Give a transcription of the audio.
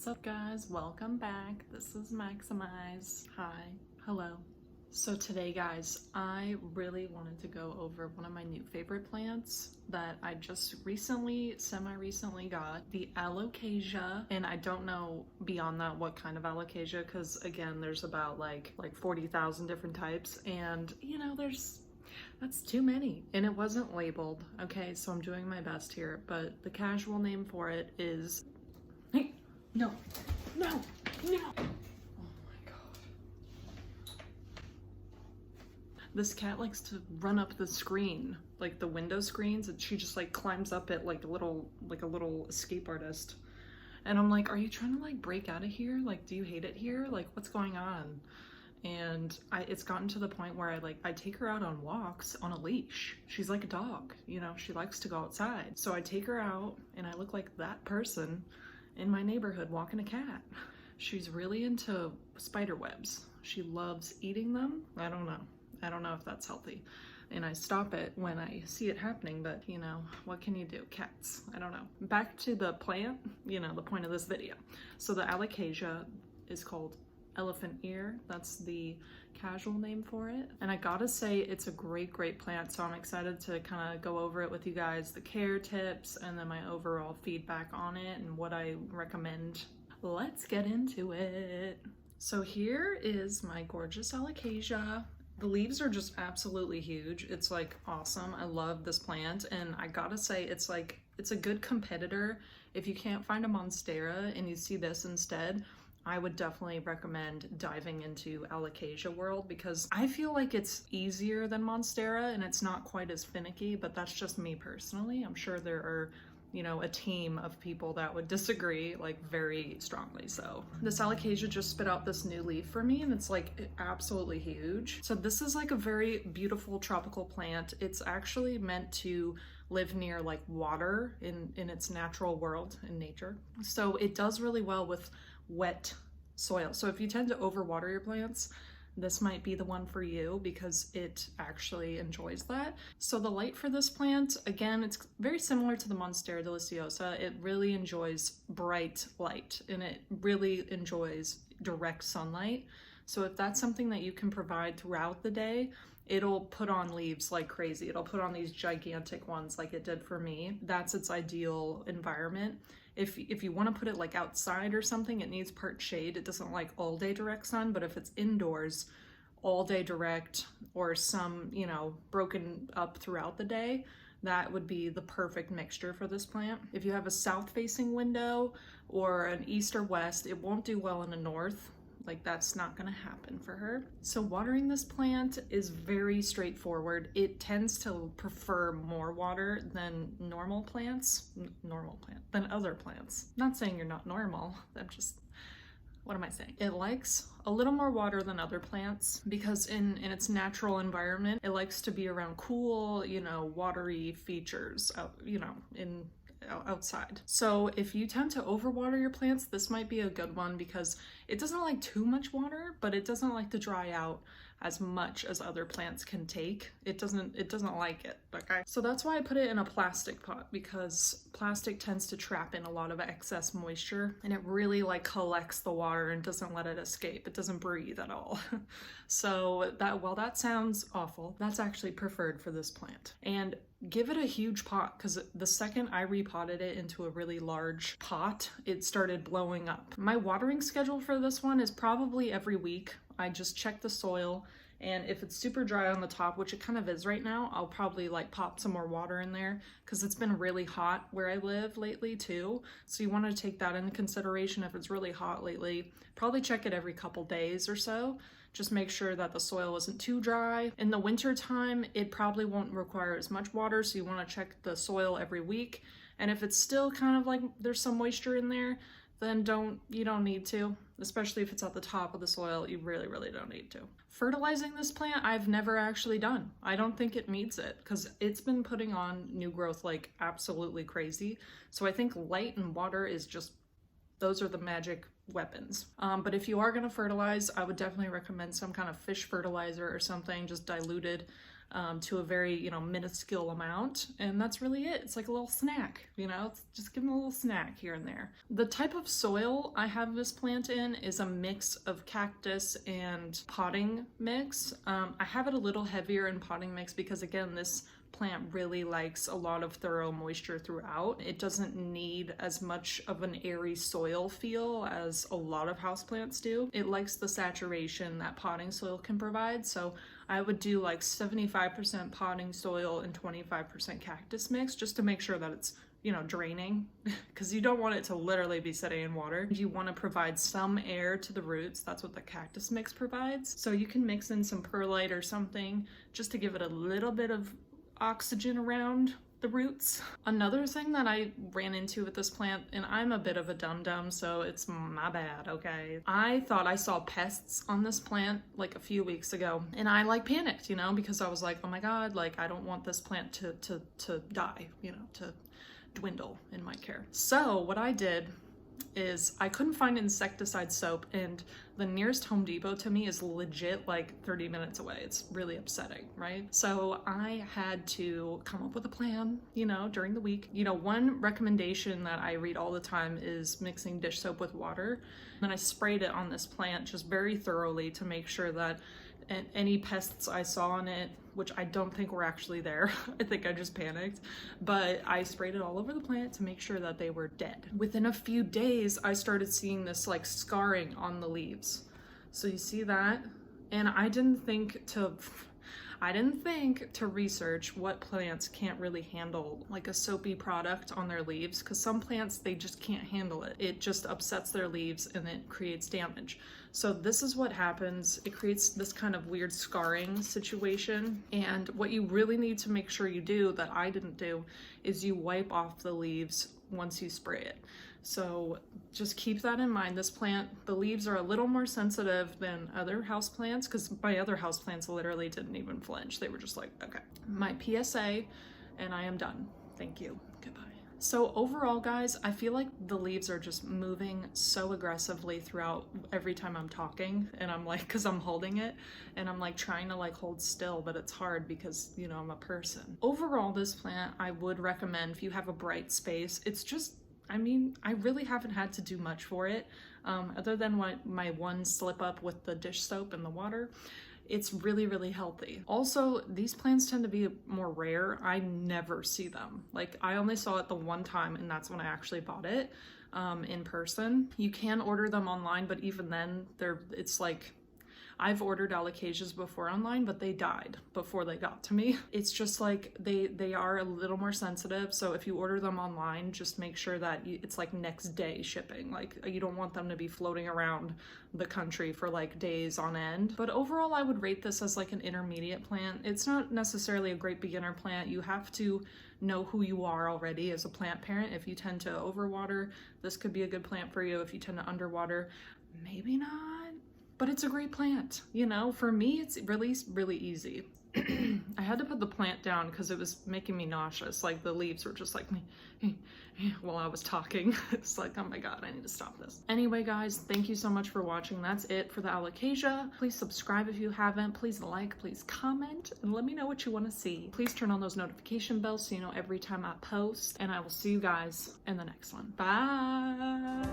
What's up, guys? Welcome back. This is Maximize. Hi. Hello. So today, guys, I really wanted to go over one of my new favorite plants that I just semi-recently got, the Alocasia. And I don't know beyond that what kind of Alocasia, because again, there's about like 40,000 different types, and you know, that's too many, and it wasn't labeled. Okay, so I'm doing my best here, but the casual name for it is, hey, no. Oh my god. This cat likes to run up the screen, like the window screens, and she just like climbs up it like a little escape artist. And I'm like, are you trying to like break out of here? Like, do you hate it here? Like, what's going on? And it's gotten to the point where I take her out on walks on a leash. She's like a dog, you know, she likes to go outside. So I take her out and I look like that person in my neighborhood walking a cat. She's really into spider webs. She loves eating them. I don't know if that's healthy. And I stop it when I see it happening, but you know, what can you do? Cats, I don't know. Back to the plant, you know, the point of this video. So the Alocasia is called elephant ear. That's the casual name for it. And I gotta say, it's a great plant. So I'm excited to kind of go over it with you guys, the care tips, and then my overall feedback on it and what I recommend. Let's get into it. So here is my gorgeous Alocasia. The leaves are just absolutely huge. It's like awesome. I love this plant, and I gotta say, it's a good competitor. If you can't find a Monstera and you see this instead, I would definitely recommend diving into Alocasia world, because I feel like it's easier than Monstera and it's not quite as finicky, but that's just me personally. I'm sure there are, you know, a team of people that would disagree like very strongly. So this Alocasia just spit out this new leaf for me, and it's like absolutely huge. So this is like a very beautiful tropical plant. It's actually meant to live near like water in its natural world, in nature. So it does really well with wet soil. So if you tend to overwater your plants, this might be the one for you, because it actually enjoys that. So the light for this plant, again, it's very similar to the Monstera deliciosa. It really enjoys bright light, and it really enjoys direct sunlight. So if that's something that you can provide throughout the day, it'll put on leaves like crazy. It'll put on these gigantic ones like it did for me. That's its ideal environment. If you want to put it like outside or something, it needs part shade. It doesn't like all day direct sun, but if it's indoors, all day direct, or some, you know, broken up throughout the day, that would be the perfect mixture for this plant. If you have a south facing window or an east or west, it won't do well in the north. Like, that's not gonna happen for her. So watering this plant is very straightforward. It tends to prefer more water than than other plants. Not saying you're not normal, what am I saying? It likes a little more water than other plants because in its natural environment, it likes to be around cool, you know, watery features, outside. So if you tend to overwater your plants, this might be a good one, because it doesn't like too much water, but it doesn't like to dry out as much as other plants can take. It doesn't like it, okay? So that's why I put it in a plastic pot, because plastic tends to trap in a lot of excess moisture, and it really like collects the water and doesn't let it escape. It doesn't breathe at all. So while that sounds awful, that's actually preferred for this plant. And give it a huge pot, because the second I repotted it into a really large pot, it started blowing up. My watering schedule for this one is probably every week. I just check the soil, and if it's super dry on the top, which it kind of is right now, I'll probably like pop some more water in there, because it's been really hot where I live lately too. So you want to take that into consideration. If it's really hot lately, probably check it every couple days or so. Just make sure that the soil isn't too dry. In the winter time, it probably won't require as much water, so you want to check the soil every week. And if it's still kind of like there's some moisture in there, then you don't need to, especially if it's at the top of the soil. You really don't need to. Fertilizing this plant, I've never actually done. I don't think it needs it, because it's been putting on new growth like absolutely crazy. So I think light and water is just, those are the magic weapons. But if you are gonna fertilize, I would definitely recommend some kind of fish fertilizer or something, just diluted. to a very, you know, minuscule amount. And that's really it. It's like a little snack, you know, it's just give them a little snack here and there. The type of soil I have this plant in is a mix of cactus and potting mix. I have it a little heavier in potting mix because, again, this plant really likes a lot of thorough moisture throughout. It doesn't need as much of an airy soil feel as a lot of houseplants do. It likes the saturation that potting soil can provide. So I would do like 75% potting soil and 25% cactus mix just to make sure that it's, you know, draining, because you don't want it to literally be sitting in water. You want to provide some air to the roots. That's what the cactus mix provides. So you can mix in some perlite or something just to give it a little bit of oxygen around the roots. Another thing that I ran into with this plant, and I'm a bit of a dum-dum, so it's my bad, okay? I thought I saw pests on this plant like a few weeks ago, and I like panicked, you know, because I was like, oh my God, like I don't want this plant to die, you know, to dwindle in my care. So what I did is I couldn't find insecticide soap, and the nearest Home Depot to me is legit like 30 minutes away. It's really upsetting, right? So I had to come up with a plan, you know, during the week. You know, one recommendation that I read all the time is mixing dish soap with water. And I sprayed it on this plant just very thoroughly to make sure that any pests I saw on it, which I don't think were actually there, I think I just panicked, but I sprayed it all over the plant to make sure that they were dead. Within a few days, I started seeing this like scarring on the leaves. So you see that? And I didn't think to research what plants can't really handle like a soapy product on their leaves, because some plants, they just can't handle it. It just upsets their leaves and it creates damage. So this is what happens. It creates this kind of weird scarring situation. And what you really need to make sure you do, that I didn't do, is you wipe off the leaves once you spray it. So just keep that in mind. This plant, the leaves are a little more sensitive than other houseplants, because my other houseplants literally didn't even flinch. They were just like, okay. My PSA, and I am done. Thank you. Goodbye. So overall, guys, I feel like the leaves are just moving so aggressively throughout every time I'm talking, and I'm like, because I'm holding it, and I'm like trying to like hold still, but it's hard because, you know, I'm a person. Overall, this plant, I would recommend if you have a bright space. It's just, I mean, I really haven't had to do much for it, other than my one slip up with the dish soap and the water. It's really, really healthy. Also, these plants tend to be more rare. I never see them. Like, I only saw it the one time, and that's when I actually bought it in person. You can order them online, but even then, it's like, I've ordered Alocasias before online, but they died before they got to me. It's just like they are a little more sensitive. So if you order them online, just make sure that it's like next day shipping. Like, you don't want them to be floating around the country for like days on end. But overall, I would rate this as like an intermediate plant. It's not necessarily a great beginner plant. You have to know who you are already as a plant parent. If you tend to overwater, this could be a good plant for you. If you tend to underwater, maybe not. But it's a great plant, you know? For me, it's really, really easy. I had to put the plant down because it was making me nauseous. Like, the leaves were just like while I was talking. It's like, oh my God, I need to stop this. Anyway, guys, thank you so much for watching. That's it for the Alocasia. Please subscribe if you haven't. Please like, please comment, and let me know what you want to see. Please turn on those notification bells so you know every time I post. And I will see you guys in the next one. Bye.